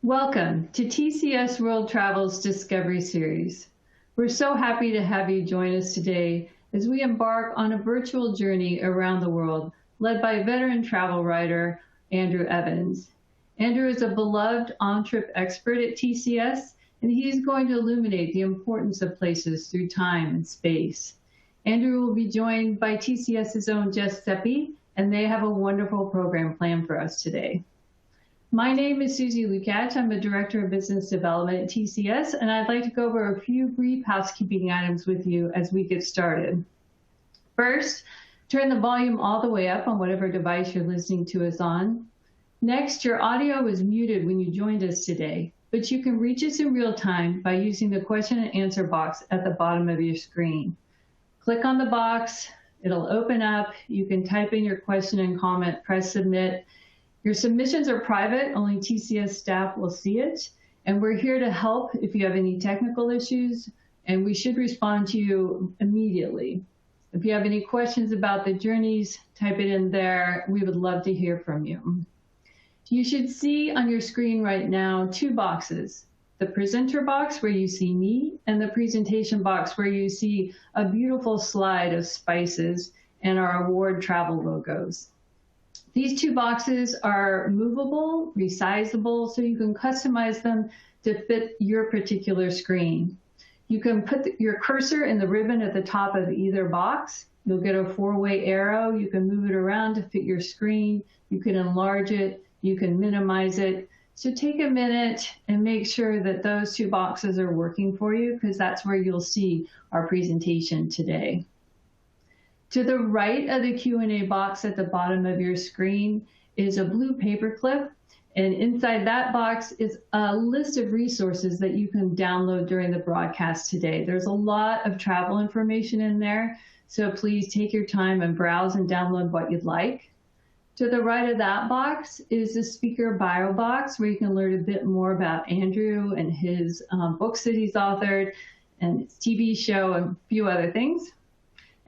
Welcome to TCS World Travel's Discovery Series. We're so happy to have you join us today as we embark on a virtual journey around the world led by veteran travel writer Andrew Evans. Andrew is a beloved on-trip expert at TCS, and he's going to illuminate the importance of places through time and space. Andrew will be joined by TCS's own Jess Seppi, and they have a wonderful program planned for us today. My name is Susie Lukacs. I'm the Director of Business Development at TCS, and I'd like to go over a few brief housekeeping items with you as we get started. First, turn the volume all the way up on whatever device you're listening to us on. Next, your audio is muted when you joined us today, but you can reach us in real time by using the question and answer box at the bottom of your screen. Click on the box, it'll open up, you can type in your question and comment, press submit. Your submissions are private, only TCS staff will see it, and we're here to help if you have any technical issues, and we should respond to you immediately. If you have any questions about the journeys, type it in there. We would love to hear from you. You should see on your screen right now two boxes, the presenter box where you see me, and the presentation box where you see a beautiful slide of spices and our award travel logos. These two boxes are movable, resizable, so you can customize them to fit your particular screen. You can put your cursor in the ribbon at the top of either box. You'll get a four-way arrow. You can move it around to fit your screen. You can enlarge it. You can minimize it. So take a minute and make sure that those two boxes are working for you, because that's where you'll see our presentation today. To the right of the Q&A box at the bottom of your screen is a blue paperclip, and inside that box is a list of resources that you can download during the broadcast today. There's a lot of travel information in there, so please take your time and browse and download what you'd like. To the right of that box is the speaker bio box, where you can learn a bit more about Andrew and his books that he's authored and his TV show and a few other things.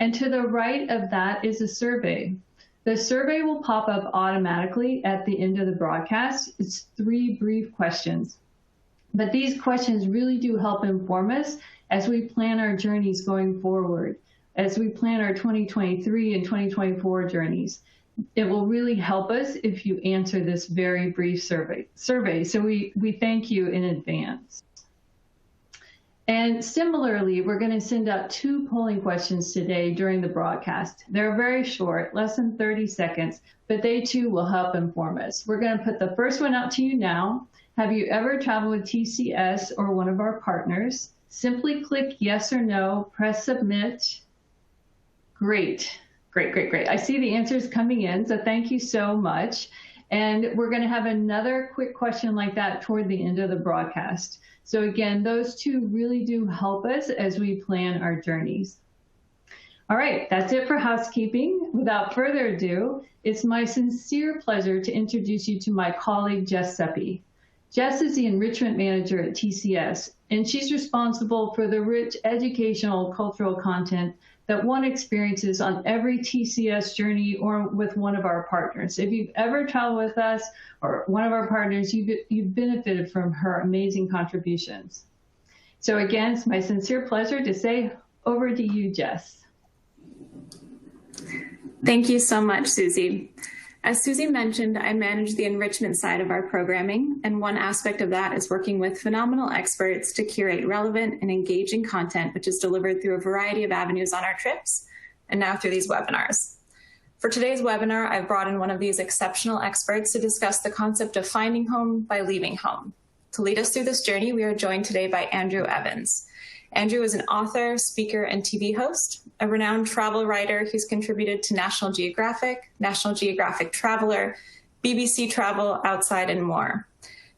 And to the right of that is a survey. The survey will pop up automatically at the end of the broadcast. It's 3 brief questions. But these questions really do help inform us as we plan our journeys going forward, as we plan our 2023 and 2024 journeys. It will really help us if you answer this very brief survey. So we thank you in advance. And similarly, we're going to send out 2 polling questions today during the broadcast. They're very short, less than 30 seconds, but they too will help inform us. We're going to put the first one out to you now. Have you ever traveled with TCS or one of our partners? Simply click yes or no, press submit. Great. I see the answers coming in, so thank you so much. And we're going to have another quick question like that toward the end of the broadcast. So again, those 2 really do help us as we plan our journeys. All right, that's it for housekeeping. Without further ado, it's my sincere pleasure to introduce you to my colleague, Jess Seppi. Jess is the enrichment manager at TCS, and she's responsible for the rich educational cultural content that one experiences on every TCS journey or with one of our partners. If you've ever traveled with us or one of our partners, you've benefited from her amazing contributions. So again, it's my sincere pleasure to say over to you, Jess. Thank you so much, Susie. As Susie mentioned, I manage the enrichment side of our programming, and one aspect of that is working with phenomenal experts to curate relevant and engaging content, which is delivered through a variety of avenues on our trips, and now through these webinars. For today's webinar, I've brought in one of these exceptional experts to discuss the concept of finding home by leaving home. To lead us through this journey, we are joined today by Andrew Evans. Andrew is an author, speaker, and TV host, a renowned travel writer who's contributed to National Geographic Traveler, BBC Travel, Outside, and more.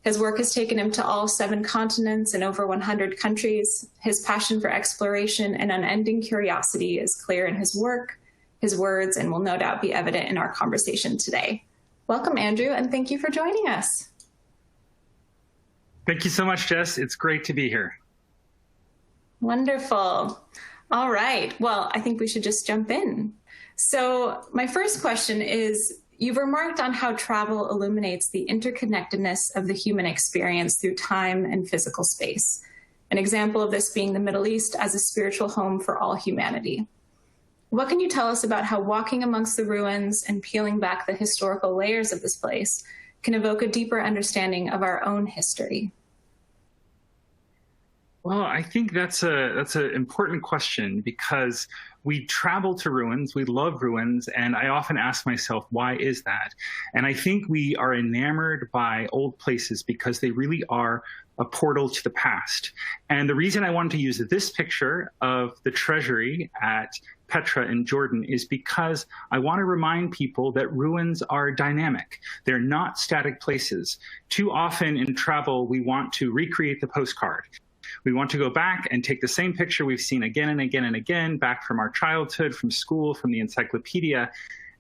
His work has taken him to all 7 continents and over 100 countries. His passion for exploration and unending curiosity is clear in his work, his words, and will no doubt be evident in our conversation today. Welcome, Andrew, and thank you for joining us. Thank you so much, Jess. It's great to be here. Wonderful. All right. Well, I think we should just jump in. So my first question is, You've remarked on how travel illuminates the interconnectedness of the human experience through time and physical space. An example of this being the Middle East as a spiritual home for all humanity. What can you tell us about how walking amongst the ruins and peeling back the historical layers of this place can evoke a deeper understanding of our own history? Well, I think that's an important question because we travel to ruins, we love ruins, and I often ask myself, why is that? And I think we are enamored by old places because they really are a portal to the past. And the reason I wanted to use this picture of the treasury at Petra in Jordan is because I want to remind people that ruins are dynamic. They're not static places. Too often in travel, we want to recreate the postcard. We want to go back and take the same picture we've seen again and again and again, back from our childhood, from school, from the encyclopedia.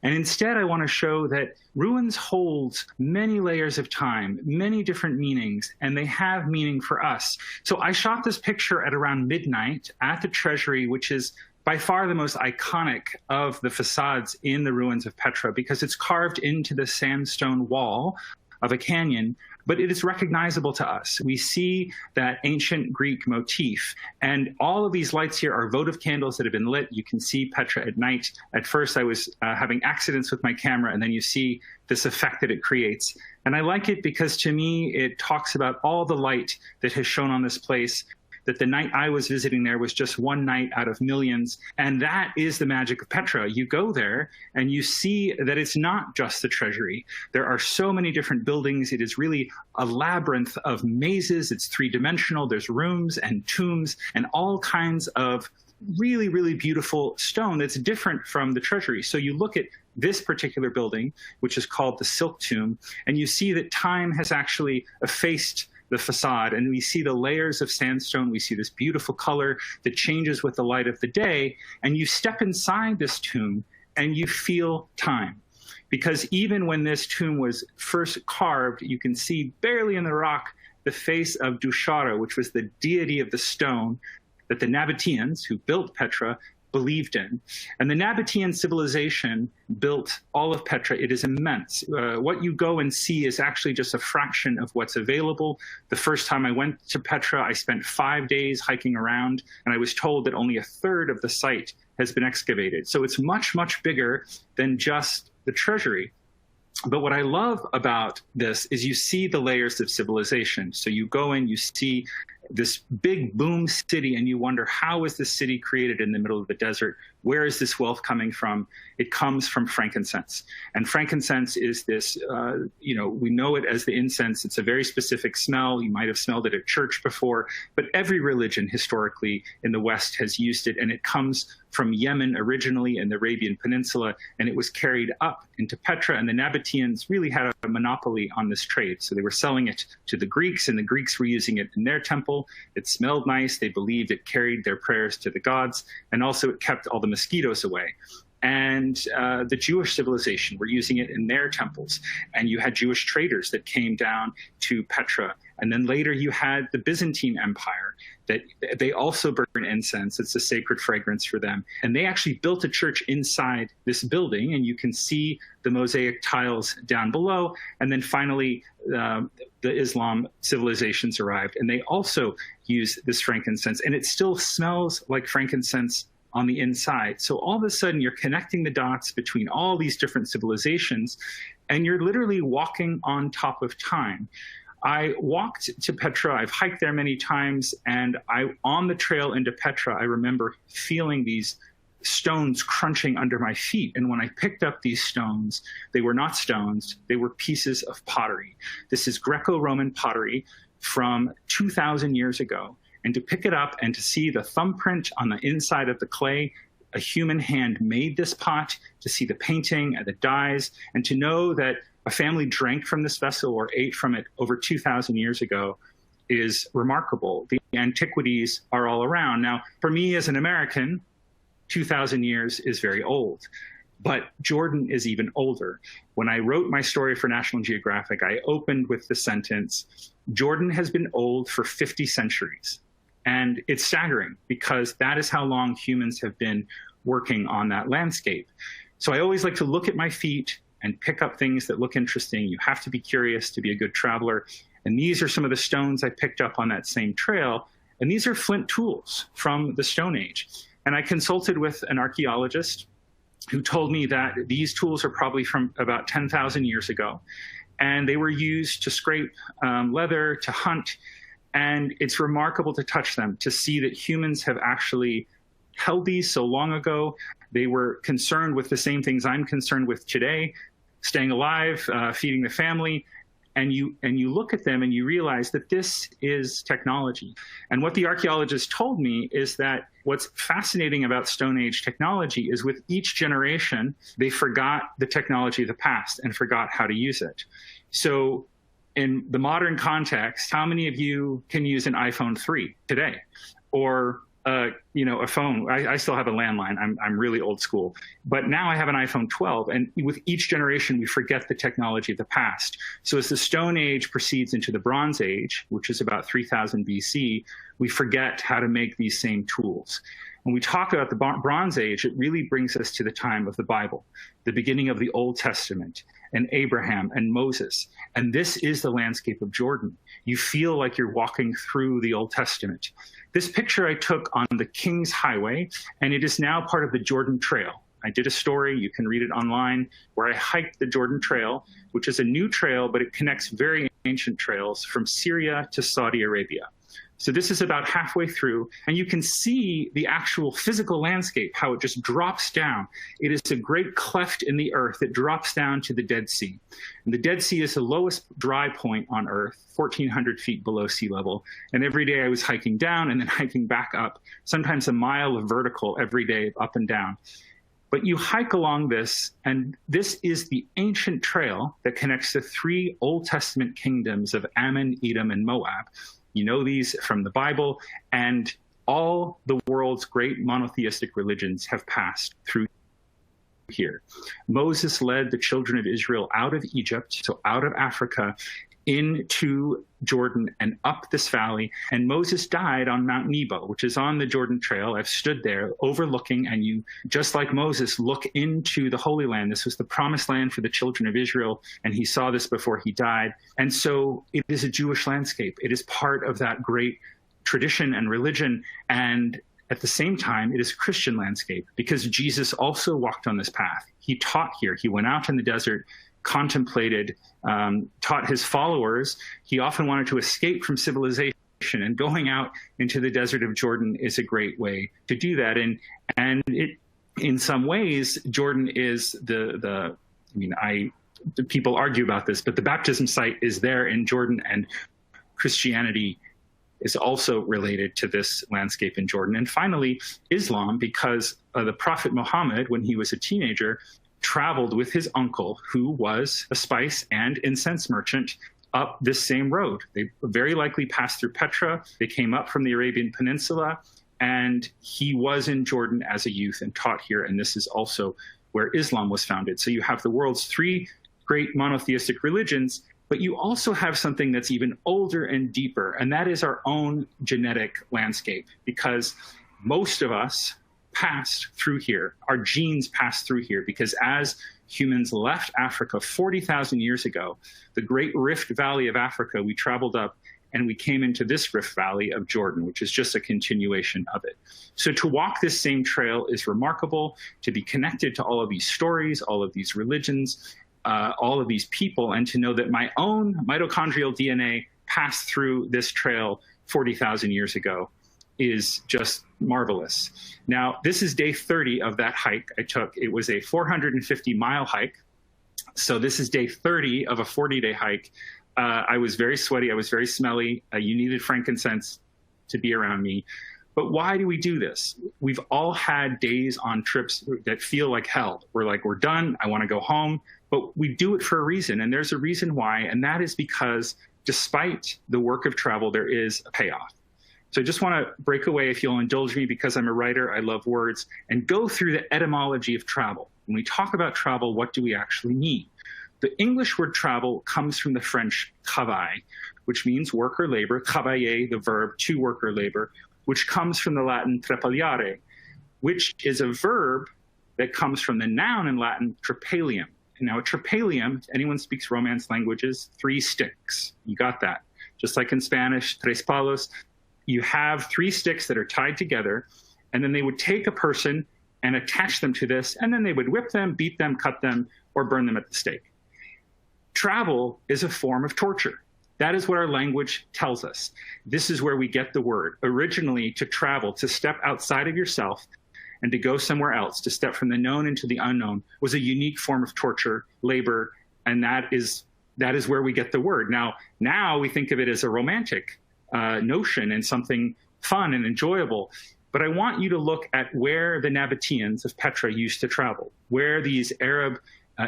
And instead, I want to show that ruins hold many layers of time, many different meanings, and they have meaning for us. So I shot this picture at around midnight at the treasury, which is by far the most iconic of the facades in the ruins of Petra because it's carved into the sandstone wall of a canyon, but it is recognizable to us. We see that ancient Greek motif, and all of these lights here are votive candles that have been lit. You can see Petra at night. At first, I was having accidents with my camera, and then you see this effect that it creates. And I like it because, to me, it talks about all the light that has shone on this place, that the night I was visiting there was just one night out of millions. And that is the magic of Petra. You go there and you see that it's not just the treasury. There are so many different buildings. It is really a labyrinth of mazes. It's three-dimensional. There's rooms and tombs and all kinds of really, really beautiful stone that's different from the treasury. So you look at this particular building, which is called the Silk Tomb, and you see that time has actually effaced the facade, and we see the layers of sandstone. We see this beautiful color that changes with the light of the day, and you step inside this tomb and you feel time. Because even when this tomb was first carved, you can see barely in the rock the face of Dushara, which was the deity of the stone that the Nabateans, who built Petra, believed in. And the Nabatean civilization built all of Petra. It is immense. What you go and see is actually just a fraction of what's available. The first time I went to Petra, I spent 5 days hiking around, and I was told that only a third of the site has been excavated. So it's much, much bigger than just the treasury. But what I love about this is you see the layers of civilization. So you go in, you see this big boom city, and you wonder, how is this city created in the middle of the desert? Where is this wealth coming from? It comes from frankincense. And frankincense is this, we know it as the incense. It's a very specific smell. You might have smelled it at church before, but every religion historically in the West has used it, and it comes from Yemen originally in the Arabian Peninsula, and it was carried up into Petra, and the Nabateans really had a monopoly on this trade. So they were selling it to the Greeks, and the Greeks were using it in their temple. It smelled nice. They believed it carried their prayers to the gods, and also it kept all the mosquitoes away. And the Jewish civilization were using it in their temples. And you had Jewish traders that came down to Petra. And then later you had the Byzantine Empire that they also burn incense. It's a sacred fragrance for them. And they actually built a church inside this building. And you can see the mosaic tiles down below. And then finally, the Islam civilizations arrived. And they also use this frankincense. And it still smells like frankincense on the inside. So all of a sudden you're connecting the dots between all these different civilizations, and you're literally walking on top of time. I walked to Petra, I've hiked there many times, and on the trail into Petra, I remember feeling these stones crunching under my feet. And when I picked up these stones, they were not stones, they were pieces of pottery. This is Greco-Roman pottery from 2,000 years ago. And to pick it up and to see the thumbprint on the inside of the clay, a human hand made this pot, to see the painting and the dyes, and to know that a family drank from this vessel or ate from it over 2,000 years ago is remarkable. The antiquities are all around. Now, for me as an American, 2,000 years is very old. But Jordan is even older. When I wrote my story for National Geographic, I opened with the sentence, Jordan has been old for 50 centuries. And it's staggering because that is how long humans have been working on that landscape. So I always like to look at my feet and pick up things that look interesting. You have to be curious to be a good traveler. And these are some of the stones I picked up on that same trail. And these are flint tools from the Stone Age. And I consulted with an archaeologist who told me that these tools are probably from about 10,000 years ago. And they were used to scrape leather, to hunt. And it's remarkable to touch them, to see that humans have actually held these so long ago. They were concerned with the same things I'm concerned with today, staying alive, feeding the family. And you look at them and you realize that this is technology. And what the archaeologist told me is that what's fascinating about Stone Age technology is with each generation, they forgot the technology of the past and forgot how to use it. So in the modern context, how many of you can use an iPhone 3 today? Or a phone. I still have a landline. I'm really old school. But now I have an iPhone 12. And with each generation, we forget the technology of the past. So as the Stone Age proceeds into the Bronze Age, which is about 3000 BC, we forget how to make these same tools. When we talk about the Bronze Age, it really brings us to the time of the Bible, the beginning of the Old Testament, and Abraham and Moses. And this is the landscape of Jordan. You feel like you're walking through the Old Testament. This picture I took on the King's Highway, and it is now part of the Jordan Trail. I did a story, you can read it online, where I hiked the Jordan Trail, which is a new trail, but it connects very ancient trails from Syria to Saudi Arabia. So this is about halfway through, and you can see the actual physical landscape, how it just drops down. It is a great cleft in the earth that drops down to the Dead Sea. And the Dead Sea is the lowest dry point on earth, 1,400 feet below sea level. And every day I was hiking down and then hiking back up, sometimes a mile of vertical every day, up and down. But you hike along this, and this is the ancient trail that connects the three Old Testament kingdoms of Ammon, Edom, and Moab. You know these from the Bible, and all the world's great monotheistic religions have passed through here. Moses led the children of Israel out of Egypt, so out of Africa, into Jordan and up this valley. And Moses died on Mount Nebo, which is on the Jordan Trail. I've stood there overlooking, and you, just like Moses, look into the Holy Land. This was the promised land for the children of Israel, and he saw this before he died. And so it is a Jewish landscape. It is part of that great tradition and religion. And at the same time, it is a Christian landscape, because Jesus also walked on this path. He taught here. He went out in the desert, contemplated, taught his followers. He often wanted to escape from civilization, and going out into the desert of Jordan is a great way to do that. And it, in some ways, Jordan is people argue about this, but the baptism site is there in Jordan, and Christianity is also related to this landscape in Jordan. And finally, Islam, because the Prophet Muhammad, when he was a teenager, traveled with his uncle, who was a spice and incense merchant, up this same road. They very likely passed through Petra. They came up from the Arabian Peninsula, and he was in Jordan as a youth and taught here. And this is also where Islam was founded. So you have the world's three great monotheistic religions, but you also have something that's even older and deeper, and that is our own genetic landscape, because most of us passed through here. Our genes passed through here, because as humans left Africa 40,000 years ago, the great Rift Valley of Africa, we traveled up and we came into this Rift Valley of Jordan, which is just a continuation of it. So to walk this same trail is remarkable, to be connected to all of these stories, all of these religions, all of these people, and to know that my own mitochondrial DNA passed through this trail 40,000 years ago is just marvelous. Now, this is day 30 of that hike I took. It was a 450-mile hike. So this is day 30 of a 40-day hike. I was very sweaty. I was very smelly. You needed frankincense to be around me. But why do we do this? We've all had days on trips that feel like hell. We're like, we're done. I want to go home. But we do it for a reason. And there's a reason why. And that is because despite the work of travel, there is a payoff. So I just want to break away, if you'll indulge me, because I'm a writer, I love words, and go through the etymology of travel. When we talk about travel, what do we actually mean? The English word travel comes from the French travail, which means work or labor, travailler, the verb, to work or labor, which comes from the Latin trepagliare, which is a verb that comes from the noun in Latin trepalium. Now, a tropalium, anyone speaks Romance languages, 3 sticks. You got that. Just like in Spanish, tres palos, you have 3 sticks that are tied together, and then they would take a person and attach them to this, and then they would whip them, beat them, cut them, or burn them at the stake. Travel is a form of torture. That is what our language tells us. This is where we get the word. Originally, to travel, to step outside of yourself and to go somewhere else, to step from the known into the unknown, was a unique form of torture, labor, and that is where we get the word. Now we think of it as a romantic notion and something fun and enjoyable. But I want you to look at where the Nabateans of Petra used to travel, where these Arab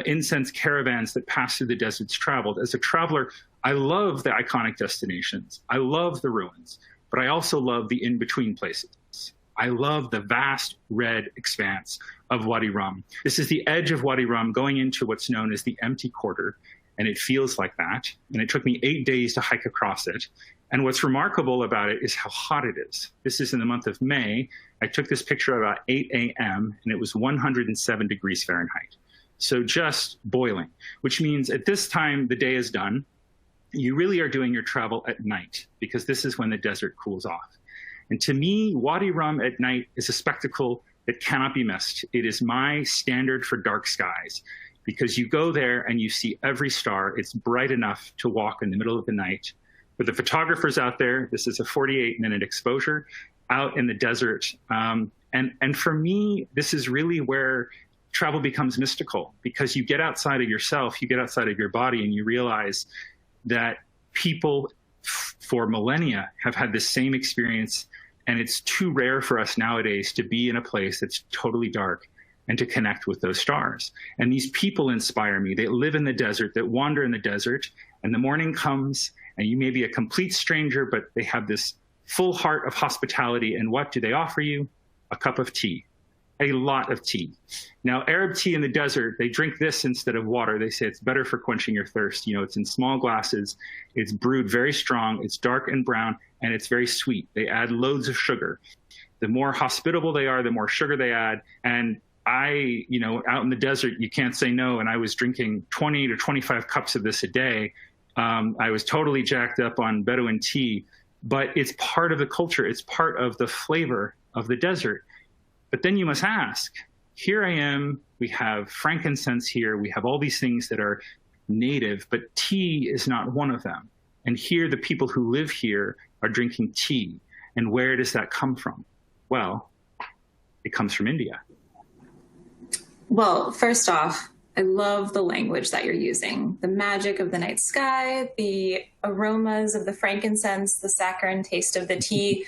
incense caravans that passed through the deserts traveled. As a traveler, I love the iconic destinations. I love the ruins, but I also love the in-between places. I love the vast red expanse of Wadi Rum. This is the edge of Wadi Rum going into what's known as the empty quarter, and it feels like that. And it took me 8 days to hike across it. And what's remarkable about it is how hot it is. This is in the month of May. I took this picture about 8 a.m., and it was 107 degrees Fahrenheit. So just boiling, which means at this time the day is done. You really are doing your travel at night, because this is when the desert cools off. And to me, Wadi Rum at night is a spectacle that cannot be missed. It is my standard for dark skies, because you go there and you see every star. It's bright enough to walk in the middle of the night. For the photographers out there, this is a 48-minute exposure out in the desert. And for me, this is really where travel becomes mystical, because you get outside of yourself, you get outside of your body, and you realize that people for millennia have had the same experience. And it's too rare for us nowadays to be in a place that's totally dark and to connect with those stars. And these people inspire me. They live in the desert, that wander in the desert, and the morning comes and you may be a complete stranger, but they have this full heart of hospitality. And what do they offer you? A cup of tea. A lot of tea. Now, Arab tea in the desert, they drink this instead of water. They say it's better for quenching your thirst. You know, it's in small glasses. It's brewed very strong. It's dark and brown, and it's very sweet. They add loads of sugar. The more hospitable they are, the more sugar they add. And out in the desert, you can't say no. And I was drinking 20 to 25 cups of this a day. I was totally jacked up on Bedouin tea, but it's part of the culture. It's part of the flavor of the desert. But then you must ask, here I am, we have frankincense here, we have all these things that are native, but tea is not one of them. And here, the people who live here are drinking tea. And where does that come from? Well, it comes from India. Well, first off, I love the language that you're using. The magic of the night sky, the aromas of the frankincense, the saccharine taste of the tea.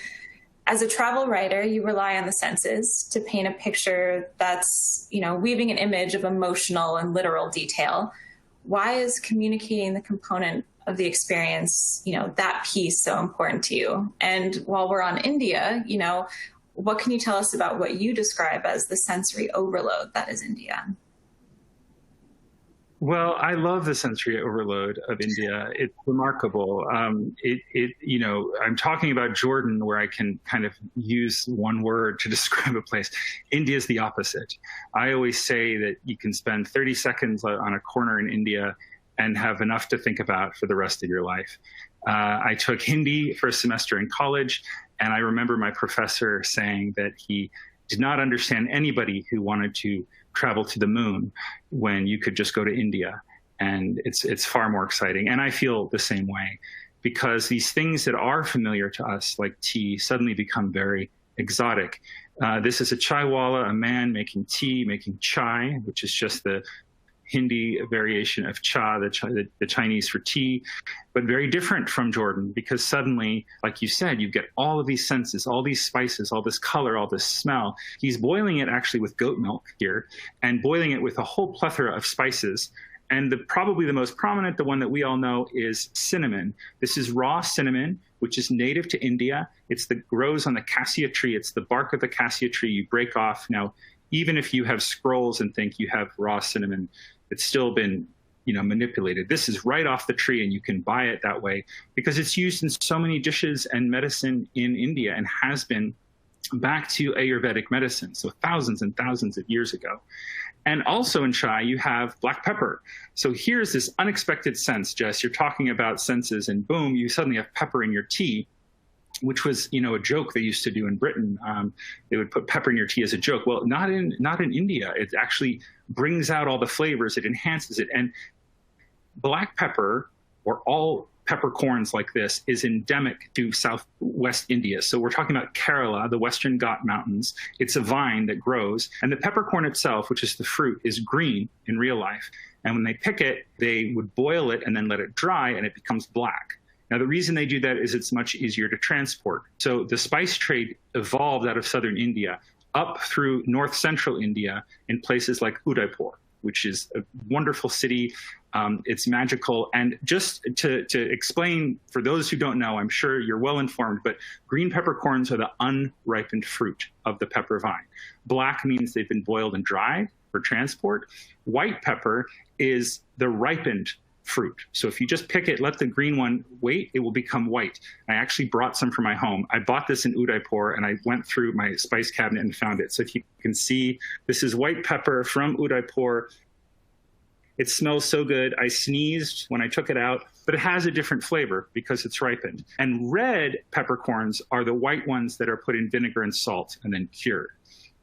As a travel writer, you rely on the senses to paint a picture that's, weaving an image of emotional and literal detail. Why is communicating the component of the experience, that piece so important to you? And while we're on India, what can you tell us about what you describe as the sensory overload that is India? Well, I love the sensory overload of India. It's remarkable. I'm talking about Jordan, where I can kind of use one word to describe a place. India is the opposite. I always say that you can spend 30 seconds on a corner in India and have enough to think about for the rest of your life. I took Hindi for a semester in college, and I remember my professor saying that he did not understand anybody who wanted to travel to the moon when you could just go to India. And it's far more exciting. And I feel the same way, because these things that are familiar to us, like tea, suddenly become very exotic. This is a chaiwala, a man making tea, making chai, which is just the Hindi variation of cha, the Chinese for tea, but very different from Jordan, because suddenly, like you said, you get all of these senses, all these spices, all this color, all this smell. He's boiling it actually with goat milk here, and boiling it with a whole plethora of spices. And probably the most prominent, the one that we all know, is cinnamon. This is raw cinnamon, which is native to India. Grows on the cassia tree. It's the bark of the cassia tree you break off. Now, even if you have scrolls and think you have raw cinnamon, it's still been, manipulated. This is right off the tree, and you can buy it that way because it's used in so many dishes and medicine in India, and has been back to Ayurvedic medicine, so thousands and thousands of years ago. And also in chai, you have black pepper. So here's this unexpected sense, Jess. You're talking about senses, and boom, you suddenly have pepper in your tea, which was, a joke they used to do in Britain. They would put pepper in your tea as a joke. Well, not in India. It actually brings out all the flavors. It enhances it. And black pepper, or all peppercorns like this, is endemic to southwest India. So we're talking about Kerala, the Western Ghat Mountains. It's a vine that grows. And the peppercorn itself, which is the fruit, is green in real life. And when they pick it, they would boil it and then let it dry, and it becomes black. Now, the reason they do that is it's much easier to transport. So the spice trade evolved out of southern India up through north central India in places like Udaipur, which is a wonderful city. It's magical. And just to explain, for those who don't know, I'm sure you're well informed, but green peppercorns are the unripened fruit of the pepper vine. Black means they've been boiled and dried for transport. White pepper is the ripened fruit. So if you just pick it, let the green one wait, it will become white. I actually brought some from my home. I bought this in Udaipur, and I went through my spice cabinet and found it. So if you can see, this is white pepper from Udaipur. It smells so good. I sneezed when I took it out, but it has a different flavor because it's ripened. And red peppercorns are the white ones that are put in vinegar and salt and then cured.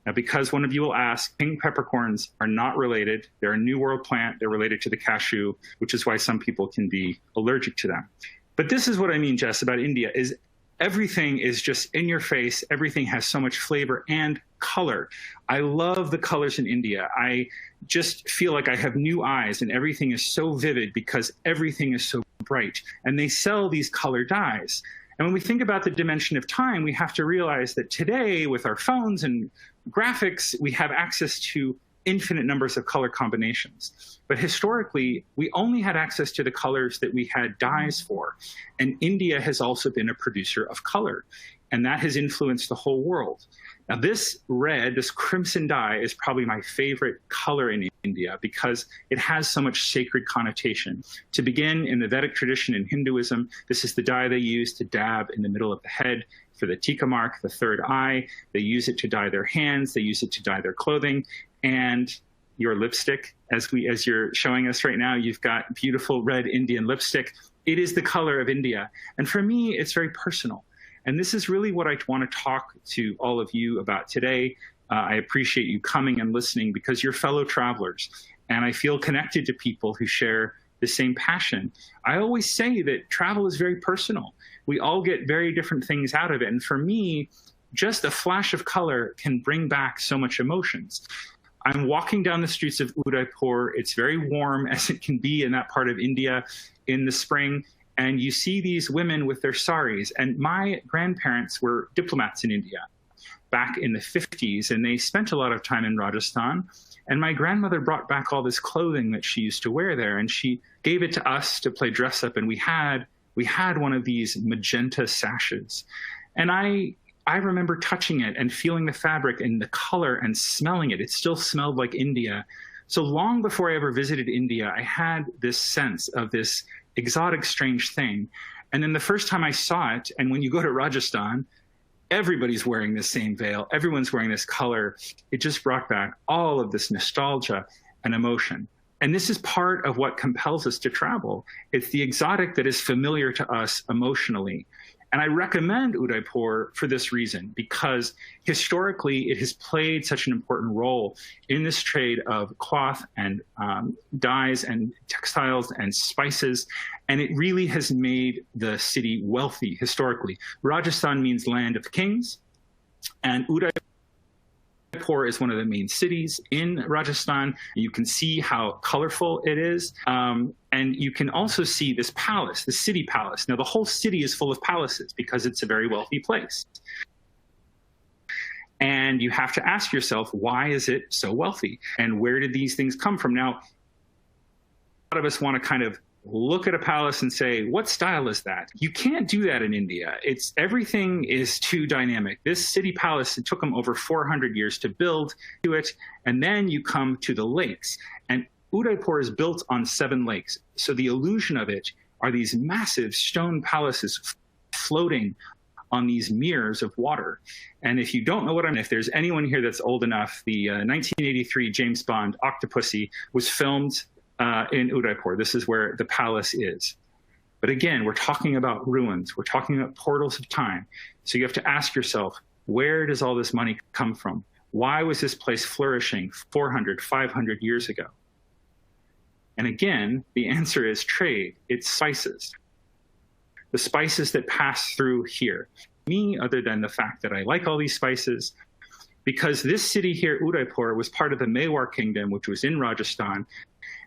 Now, because one of you will ask, pink peppercorns are not related. They're a New World plant. They're related to the cashew, which is why some people can be allergic to them. But this is what I mean, Jess, about India, is everything is just in your face. Everything has so much flavor and color. I love the colors in India. I just feel like I have new eyes, and everything is so vivid because everything is so bright. And they sell these color dyes. And when we think about the dimension of time, we have to realize that today, with our phones and graphics, we have access to infinite numbers of color combinations. But historically, we only had access to the colors that we had dyes for. And India has also been a producer of color, and that has influenced the whole world. Now, this red, this crimson dye, is probably my favorite color in India because it has so much sacred connotation. To begin, in the Vedic tradition in Hinduism, this is the dye they use to dab in the middle of the head for the tika mark, the third eye. They use it to dye their hands. They use it to dye their clothing. And your lipstick, as you're showing us right now, you've got beautiful red Indian lipstick. It is the color of India. And for me, it's very personal. And this is really what I want to talk to all of you about today. I appreciate you coming and listening because you're fellow travelers. And I feel connected to people who share the same passion. I always say that travel is very personal. We all get very different things out of it. And for me, just a flash of color can bring back so much emotions. I'm walking down the streets of Udaipur. It's very warm, as it can be in that part of India in the spring. And you see these women with their saris. And my grandparents were diplomats in India back in the 50s, and they spent a lot of time in Rajasthan. And my grandmother brought back all this clothing that she used to wear there, and she gave it to us to play dress up. And we had one of these magenta sashes. And I remember touching it and feeling the fabric and the color and smelling it. It still smelled like India. So long before I ever visited India, I had this sense of this exotic, strange thing. And then the first time I saw it, and when you go to Rajasthan, everybody's wearing the same veil. Everyone's wearing this color. It just brought back all of this nostalgia and emotion. And this is part of what compels us to travel. It's the exotic that is familiar to us emotionally. And I recommend Udaipur for this reason, because historically it has played such an important role in this trade of cloth and dyes and textiles and spices. And it really has made the city wealthy historically. Rajasthan means land of kings, and Udaipur is one of the main cities in Rajasthan. You can see how colorful it is. And you can also see this palace, the city palace. Now, the whole city is full of palaces because it's a very wealthy place. And you have to ask yourself, why is it so wealthy? And where did these things come from? Now, a lot of us want to kind of look at a palace and say, what style is that? You can't do that in India. Everything is too dynamic. This city palace, it took them over 400 years to build to it. And then you come to the lakes. And Udaipur is built on 7 lakes. So the illusion of it are these massive stone palaces floating on these mirrors of water. And if you don't know what if there's anyone here that's old enough, the 1983 James Bond Octopussy was filmed in Udaipur. This is where the palace is. But again, we're talking about ruins. We're talking about portals of time. So you have to ask yourself, where does all this money come from? Why was this place flourishing 400, 500 years ago? And again, the answer is trade. It's spices. The spices that pass through here. Me, other than the fact that I like all these spices, because this city here, Udaipur, was part of the Mewar Kingdom, which was in Rajasthan.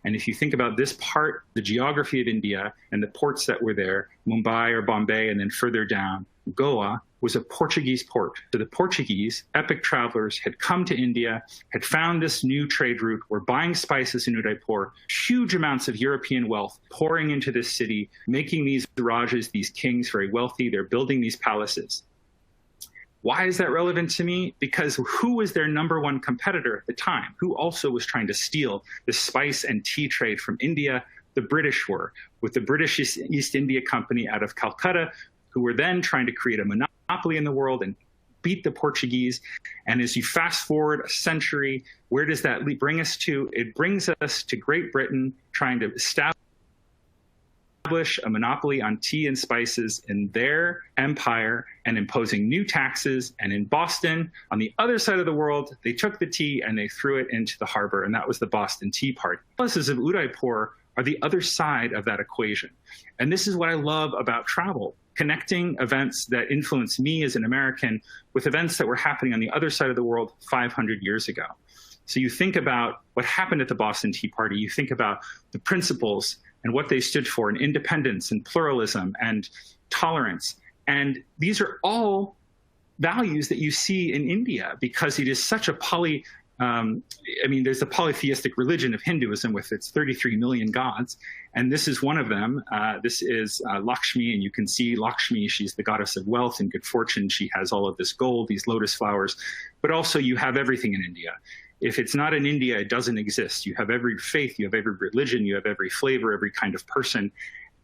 And if you think about this part, the geography of India and the ports that were there, Mumbai or Bombay, and then further down, Goa was a Portuguese port. So the Portuguese, epic travelers, had come to India, had found this new trade route, were buying spices in Udaipur, huge amounts of European wealth pouring into this city, making these rajas, these kings, very wealthy. They're building these palaces. Why is that relevant to me? Because who was their number one competitor at the time? Who also was trying to steal the spice and tea trade from India? The British were, with the British East India Company out of Calcutta, who were then trying to create a monopoly in the world and beat the Portuguese. And as you fast forward a century, where does that bring us to? It brings us to Great Britain trying to establish a monopoly on tea and spices in their empire and imposing new taxes. And in Boston, on the other side of the world, they took the tea and they threw it into the harbor, and that was the Boston Tea Party. Palaces of Udaipur are the other side of that equation. And this is what I love about travel, connecting events that influence me as an American with events that were happening on the other side of the world 500 years ago. So you think about what happened at the Boston Tea Party, you think about the principles and what they stood for, and independence and pluralism and tolerance. And these are all values that you see in India because it is such a there's the polytheistic religion of Hinduism with its 33 million gods. And this is one of them. This is Lakshmi, and you can see Lakshmi, she's the goddess of wealth and good fortune. She has all of this gold, these lotus flowers, but also you have everything in India. If it's not in India, it doesn't exist. You have every faith, you have every religion, you have every flavor, every kind of person.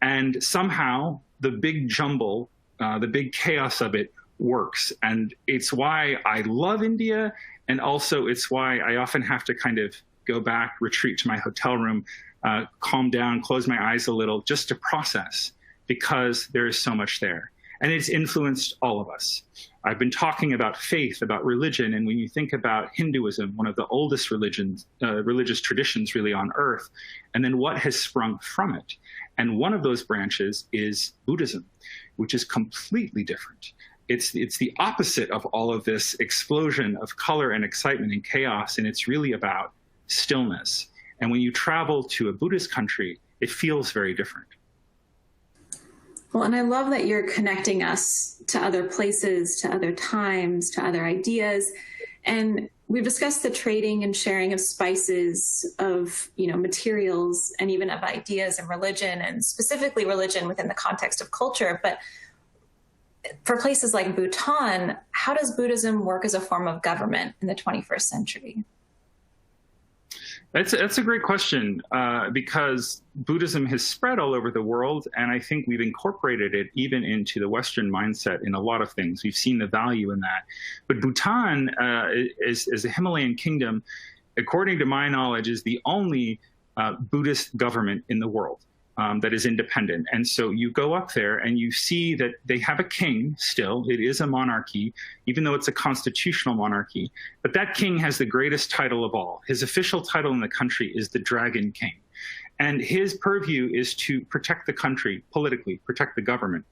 And somehow the big jumble, the big chaos of it works. And it's why I love India. And also it's why I often have to kind of go back, retreat to my hotel room, calm down, close my eyes a little just to process, because there is so much there. And it's influenced all of us. I've been talking about faith, about religion, and when you think about Hinduism, one of the oldest religions, religious traditions really on earth, and then what has sprung from it. And one of those branches is Buddhism, which is completely different. It's the opposite of all of this explosion of color and excitement and chaos, and it's really about stillness. And when you travel to a Buddhist country, it feels very different. Well, and I love that you're connecting us to other places, to other times, to other ideas. And we've discussed the trading and sharing of spices, of, materials, and even of ideas and religion, and specifically religion within the context of culture. But for places like Bhutan, how does Buddhism work as a form of government in the 21st century? That's a great question, because Buddhism has spread all over the world, and I think we've incorporated it even into the Western mindset in a lot of things. We've seen the value in that. But Bhutan is a Himalayan kingdom, according to my knowledge, is the only Buddhist government in the world that is independent. And so you go up there and you see that they have a king still. It is a monarchy, even though it's a constitutional monarchy. But that king has the greatest title of all. His official title in the country is the Dragon King. And his purview is to protect the country politically, protect the government.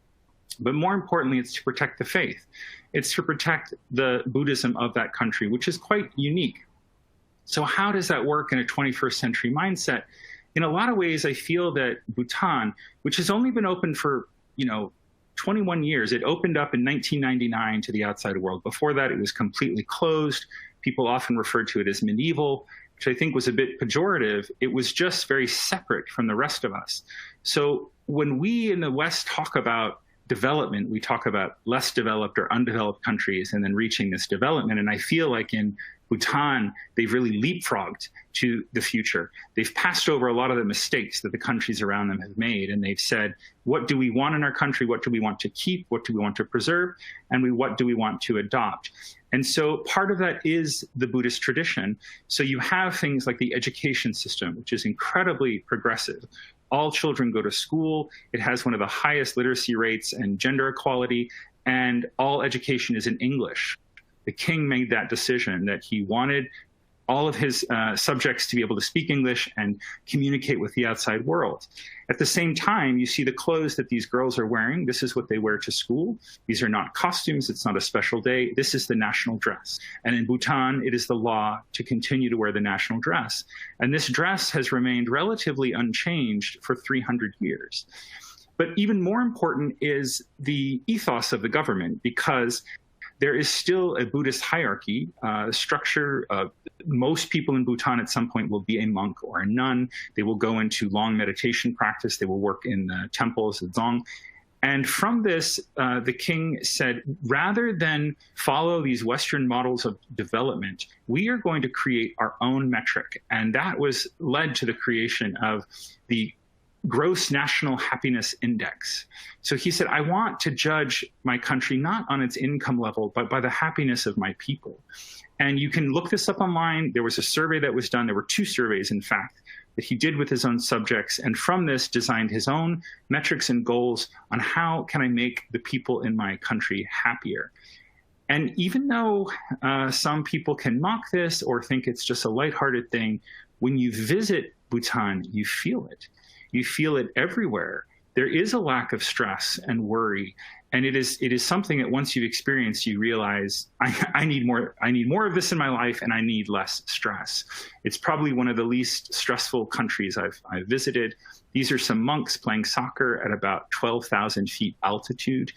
But more importantly, it's to protect the faith. It's to protect the Buddhism of that country, which is quite unique. So how does that work in a 21st century mindset? In a lot of ways, I feel that Bhutan, which has only been open for, 21 years, it opened up in 1999 to the outside world. Before that, it was completely closed. People often referred to it as medieval, which I think was a bit pejorative. It was just very separate from the rest of us. So when we in the West talk about development, we talk about less developed or undeveloped countries and then reaching this development. And I feel like in Bhutan, they've really leapfrogged to the future. They've passed over a lot of the mistakes that the countries around them have made, and they've said, what do we want in our country? What do we want to keep? What do we want to preserve? And what do we want to adopt? And so part of that is the Buddhist tradition. So you have things like the education system, which is incredibly progressive. All children go to school. It has one of the highest literacy rates and gender equality, and all education is in English. The king made that decision that he wanted all of his subjects to be able to speak English and communicate with the outside world. At the same time, you see the clothes that these girls are wearing. This is what they wear to school. These are not costumes. It's not a special day. This is the national dress. And in Bhutan, it is the law to continue to wear the national dress. And this dress has remained relatively unchanged for 300 years. But even more important is the ethos of the government, because there is still a Buddhist hierarchy structure. Most people in Bhutan at some point will be a monk or a nun. They will go into long meditation practice. They will work in the temples, the dzong. And from this, the king said, rather than follow these Western models of development, we are going to create our own metric. And that led to the creation of the Gross National Happiness Index. So he said, I want to judge my country not on its income level, but by the happiness of my people. And you can look this up online. There was a survey that was done. There were 2 surveys, in fact, that he did with his own subjects. And from this, designed his own metrics and goals on how can I make the people in my country happier. And even though some people can mock this or think it's just a lighthearted thing, when you visit Bhutan, you feel it. You feel it everywhere. There is a lack of stress and worry. And it is something that once you've experienced, you realize, I need more of this in my life, and I need less stress. It's probably one of the least stressful countries I've visited. These are some monks playing soccer at about 12,000 feet altitude.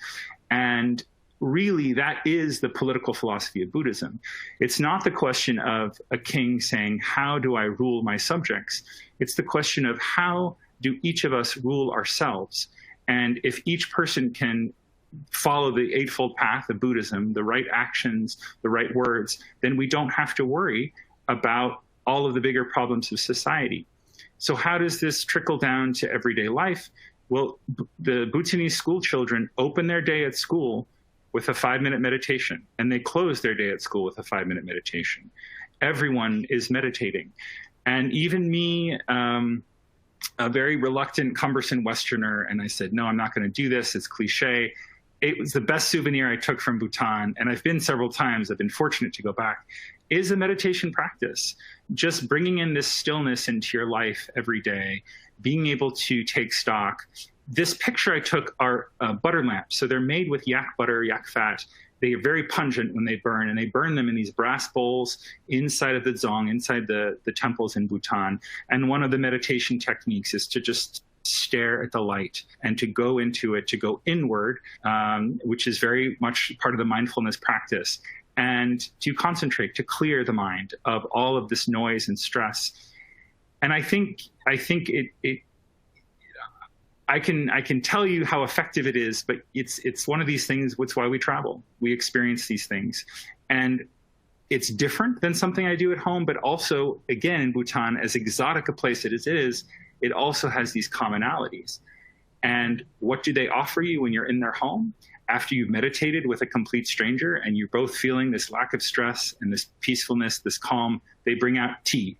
And really, that is the political philosophy of Buddhism. It's not the question of a king saying, how do I rule my subjects? It's the question of how do each of us rule ourselves? And if each person can follow the Eightfold Path of Buddhism, the right actions, the right words, then we don't have to worry about all of the bigger problems of society. So how does this trickle down to everyday life? Well, the Bhutanese school children open their day at school with a 5-minute meditation, and they close their day at school with a 5-minute meditation. Everyone is meditating. And even me, a very reluctant, cumbersome Westerner, and I said, no, I'm not going to do this. It's cliche. It was the best souvenir I took from Bhutan, and I've been several times. I've been fortunate to go back, is a meditation practice. Just bringing in this stillness into your life every day, being able to take stock. This picture I took are butter lamps. So they're made with yak butter, yak fat. They are very pungent when they burn, and they burn them in these brass bowls inside of the dzong, inside the temples in Bhutan. And one of the meditation techniques is to just stare at the light and to go into it, to go inward, which is very much part of the mindfulness practice, and to concentrate, to clear the mind of all of this noise and stress. And I think I can tell you how effective it is, but it's one of these things. It's why we travel. We experience these things, and it's different than something I do at home. But also, again, in Bhutan, as exotic a place as it is, it also has these commonalities. And what do they offer you when you're in their home? After you've meditated with a complete stranger and you're both feeling this lack of stress and this peacefulness, this calm, they bring out tea.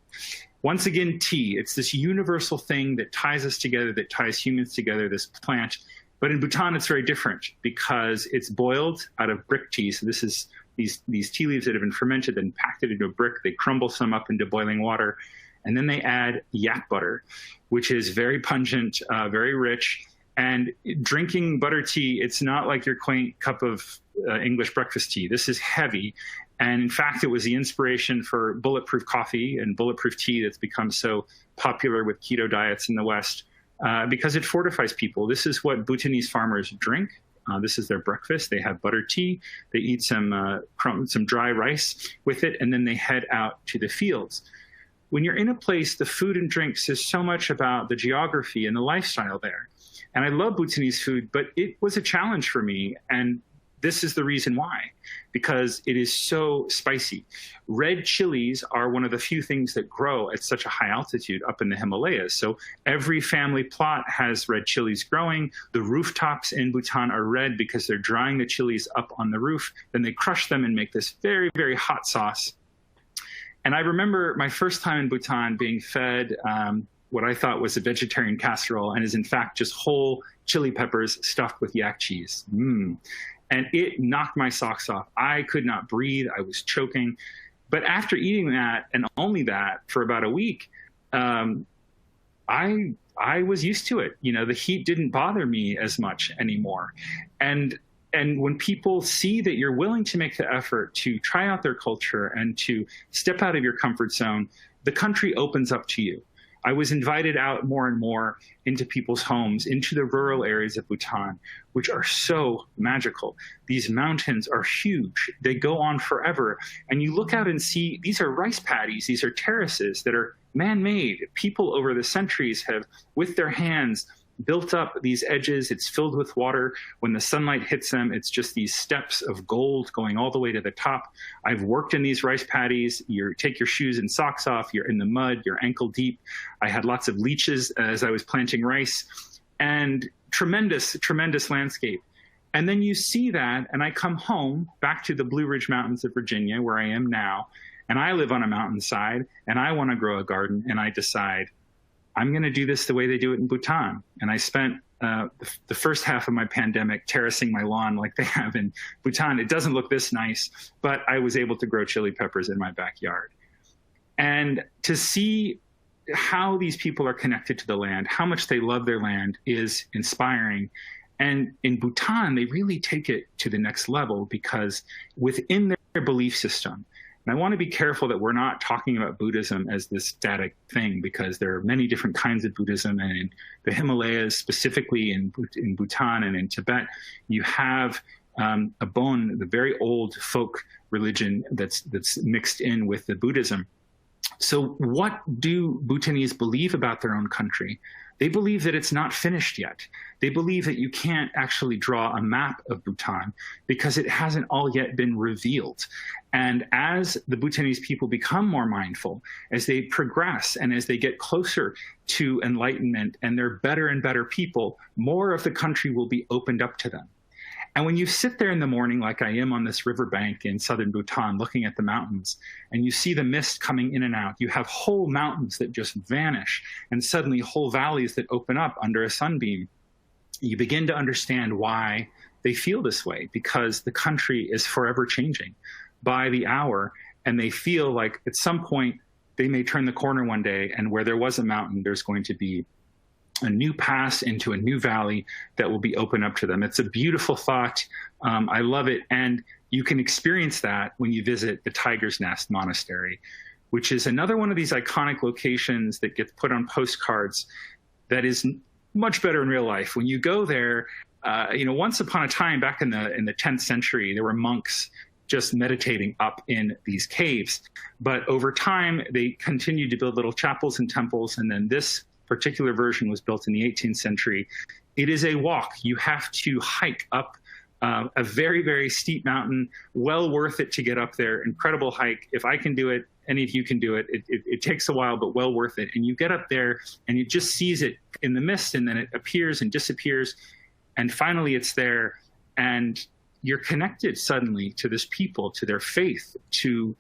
Once again, tea. It's this universal thing that ties us together, that ties humans together, this plant. But in Bhutan, it's very different because it's boiled out of brick tea. So this is these tea leaves that have been fermented and packed it into a brick. They crumble some up into boiling water. And then they add yak butter, which is very pungent, very rich. And drinking butter tea, it's not like your quaint cup of English breakfast tea. This is heavy. And in fact, it was the inspiration for bulletproof coffee and bulletproof tea that's become so popular with keto diets in the West, because it fortifies people. This is what Bhutanese farmers drink. This is their breakfast. They have butter tea. They eat some dry rice with it, and then they head out to the fields. When you're in a place, the food and drink says so much about the geography and the lifestyle there. And I love Bhutanese food, but it was a challenge for me. And this is the reason why, because it is so spicy. Red chilies are one of the few things that grow at such a high altitude up in the Himalayas. So every family plot has red chilies growing. The rooftops in Bhutan are red because they're drying the chilies up on the roof. Then they crush them and make this very, very hot sauce. And I remember my first time in Bhutan being fed what I thought was a vegetarian casserole and is in fact just whole chili peppers stuffed with yak cheese. And it knocked my socks off. I could not breathe. I was choking. But after eating that, and only that, for about a week, I was used to it. You know, the heat didn't bother me as much anymore. And when people see that you're willing to make the effort to try out their culture and to step out of your comfort zone, the country opens up to you. I was invited out more and more into people's homes, into the rural areas of Bhutan, which are so magical. These mountains are huge. They go on forever. And you look out and see these are rice paddies. These are terraces that are man-made. People over the centuries have, with their hands, built up these edges. It's filled with water. When the sunlight hits them, it's just these steps of gold going all the way to the top. I've worked in these rice paddies. You take your shoes and socks off. You're in the mud. You're ankle deep. I had lots of leeches as I was planting rice, and tremendous, tremendous landscape. And then you see that, and I come home back to the Blue Ridge Mountains of Virginia, where I am now, and I live on a mountainside, and I want to grow a garden, and I decide, I'm going to do this the way they do it in Bhutan. And I spent the first half of my pandemic terracing my lawn like they have in Bhutan. It doesn't look this nice, but I was able to grow chili peppers in my backyard. And to see how these people are connected to the land, how much they love their land, is inspiring. And in Bhutan, they really take it to the next level, because within their belief system, and I want to be careful that we're not talking about Buddhism as this static thing, because there are many different kinds of Buddhism. And in the Himalayas, specifically in Bhutan and in Tibet, you have a Bon, the very old folk religion that's mixed in with the Buddhism. So what do Bhutanese believe about their own country? They believe that it's not finished yet. They believe that you can't actually draw a map of Bhutan because it hasn't all yet been revealed. And as the Bhutanese people become more mindful, as they progress and as they get closer to enlightenment and they're better and better people, more of the country will be opened up to them. And when you sit there in the morning, like I am on this riverbank in southern Bhutan, looking at the mountains, and you see the mist coming in and out, you have whole mountains that just vanish, and suddenly whole valleys that open up under a sunbeam. You begin to understand why they feel this way, because the country is forever changing by the hour, and they feel like at some point they may turn the corner one day, and where there was a mountain, there's going to be a new pass into a new valley that will be open up to them. It's a beautiful thought. I love it. And you can experience that when you visit the Tiger's Nest Monastery, which is another one of these iconic locations that gets put on postcards that is much better in real life. When you go there, once upon a time back in the 10th century, there were monks just meditating up in these caves. But over time, they continued to build little chapels and temples. And then this particular version was built in the 18th century. It is a walk. You have to hike up a very, very steep mountain. Well worth it to get up there. Incredible hike. If I can do it, any of you can do it. It takes a while, but well worth it. And you get up there and you just sees it in the mist, and then it appears and disappears. And finally it's there. And you're connected suddenly to this people, to their faith, to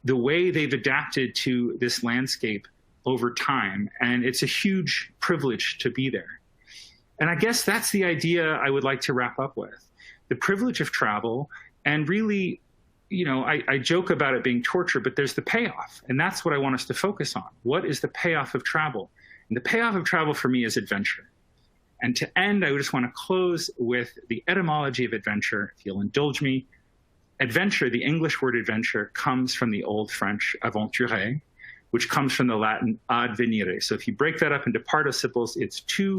the way they've adapted to this landscape over time. And it's a huge privilege to be there. And I guess that's the idea I would like to wrap up with. The privilege of travel. And really, I joke about it being torture, but there's the payoff. And that's what I want us to focus on. What is the payoff of travel? And the payoff of travel for me is adventure. And to end, I just want to close with the etymology of adventure, if you'll indulge me. Adventure, the English word adventure, comes from the Old French aventurer, which comes from the Latin advenire. So if you break that up into participles, it's to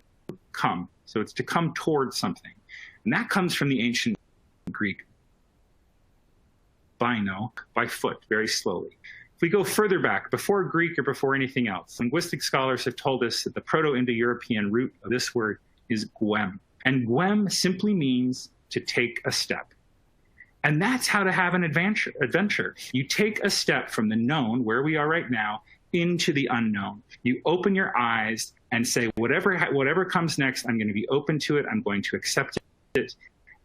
come. So it's to come towards something. And that comes from the ancient Greek, bino, by foot, very slowly. If we go further back, before Greek or before anything else, linguistic scholars have told us that the Proto-Indo-European root of this word is gwem. And gwem simply means to take a step. And that's how to have an adventure. You take a step from the known, where we are right now, into the unknown. You open your eyes and say, whatever comes next, I'm going to be open to it. I'm going to accept it.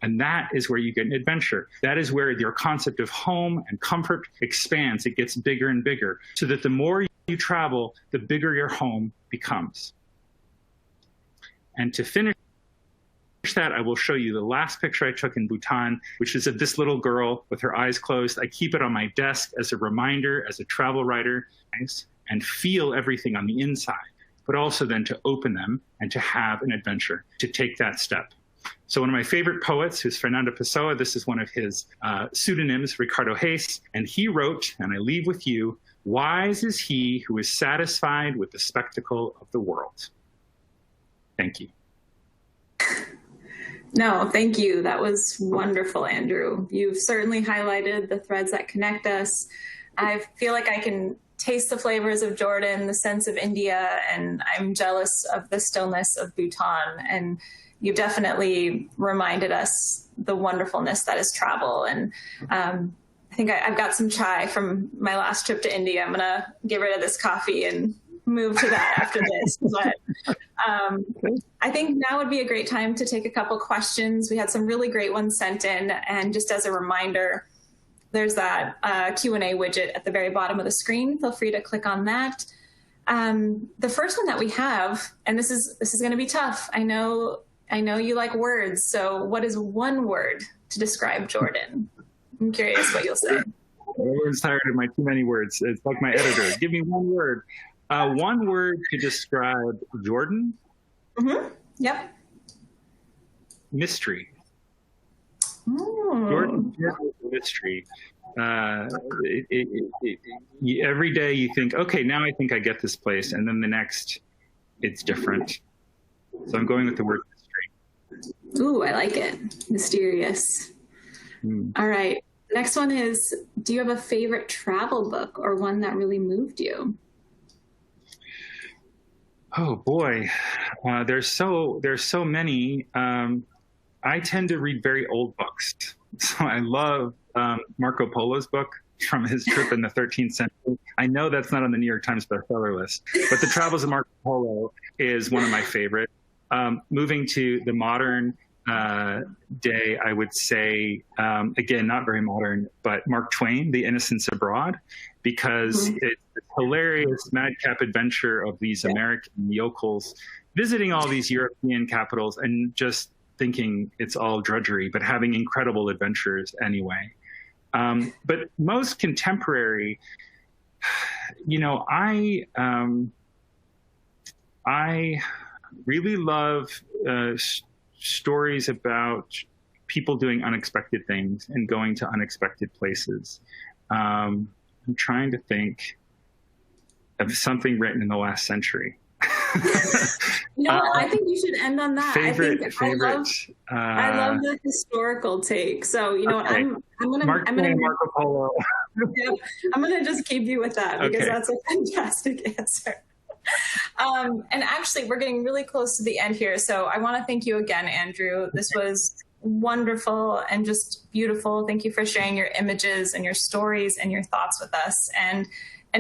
And that is where you get an adventure. That is where your concept of home and comfort expands. It gets bigger and bigger, so that the more you travel, the bigger your home becomes. And to finish that, I will show you the last picture I took in Bhutan, which is of this little girl with her eyes closed. I keep it on my desk as a reminder, as a travel writer, and feel everything on the inside, but also then to open them and to have an adventure, to take that step. So one of my favorite poets, who's Fernando Pessoa, this is one of his pseudonyms, Ricardo Reis, and he wrote, and I leave with you, "Wise is he who is satisfied with the spectacle of the world." Thank you. No, thank you. That was wonderful, Andrew. You've certainly highlighted the threads that connect us. I feel like I can taste the flavors of Jordan, the sense of India, and I'm jealous of the stillness of Bhutan. And you definitely reminded us the wonderfulness that is travel. And I think I've got some chai from my last trip to India. I'm going to get rid of this coffee and move to that after this. But I think now would be a great time to take a couple questions. We had some really great ones sent in. And just as a reminder, there's that Q&A widget at the very bottom of the screen. Feel free to click on that. The first one that we have, and this is going to be tough. I know you like words. So what is one word to describe Jordan? I'm curious what you'll say. Everyone's tired of my too many words. It's like my editor. Give me one word. One word to describe Jordan? Mm-hmm. Yep. Mystery. Mm. Jordan is a mystery. Every day you think, okay, now I think I get this place. And then the next, it's different. So I'm going with the word mystery. Ooh, I like it. Mysterious. All right. Next one is, do you have a favorite travel book or one that really moved you? Oh boy, there's so many. I tend to read very old books, so I love Marco Polo's book from his trip in the 13th century. I know that's not on the New York Times bestseller list, but The Travels of Marco Polo is one of my favorite. Moving to the modern day, I would say, again, not very modern, but Mark Twain, The Innocents Abroad, because it's a hilarious madcap adventure of these American yokels visiting all these European capitals and just thinking it's all drudgery, but having incredible adventures anyway. But most contemporary, I really love stories about people doing unexpected things and going to unexpected places. I'm trying to think of something written in the last century. I think you should end on that. Favorite. I love the historical take. So I'm gonna Marco Polo. Yep, I'm gonna just keep you with that because that's a fantastic answer. And actually, we're getting really close to the end here. So I want to thank you again, Andrew. This was wonderful and just beautiful. Thank you for sharing your images and your stories and your thoughts with us. And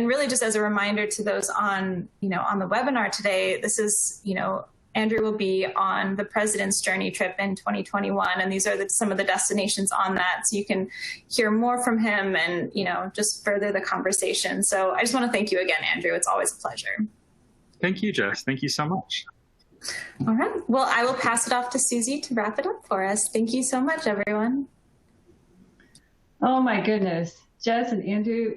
really just as a reminder to those on the webinar today, this is, Andrew will be on the President's Journey trip in 2021. And these are some of the destinations on that. So you can hear more from him and, just further the conversation. So I just want to thank you again, Andrew. It's always a pleasure. Thank you, Jess. Thank you so much. All right. Well, I will pass it off to Susie to wrap it up for us. Thank you so much, everyone. Oh, my goodness. Jess and Andrew,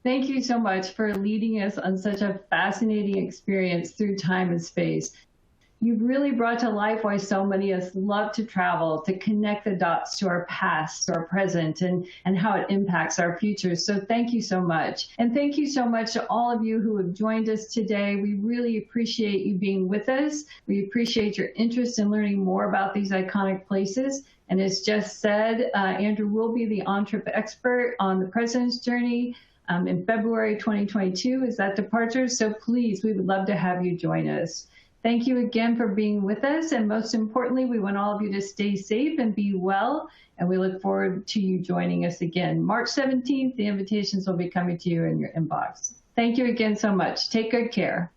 thank you so much for leading us on such a fascinating experience through time and space. You've really brought to life why so many of us love to travel, to connect the dots to our past, to our present, and how it impacts our future. So thank you so much. And thank you so much to all of you who have joined us today. We really appreciate you being with us. We appreciate your interest in learning more about these iconic places. And as Jess said, Andrew will be the on-trip expert on the President's Journey in February 2022 is that departure. So please, we would love to have you join us. Thank you again for being with us. And most importantly, we want all of you to stay safe and be well. And we look forward to you joining us again. March 17th, the invitations will be coming to you in your inbox. Thank you again so much. Take good care.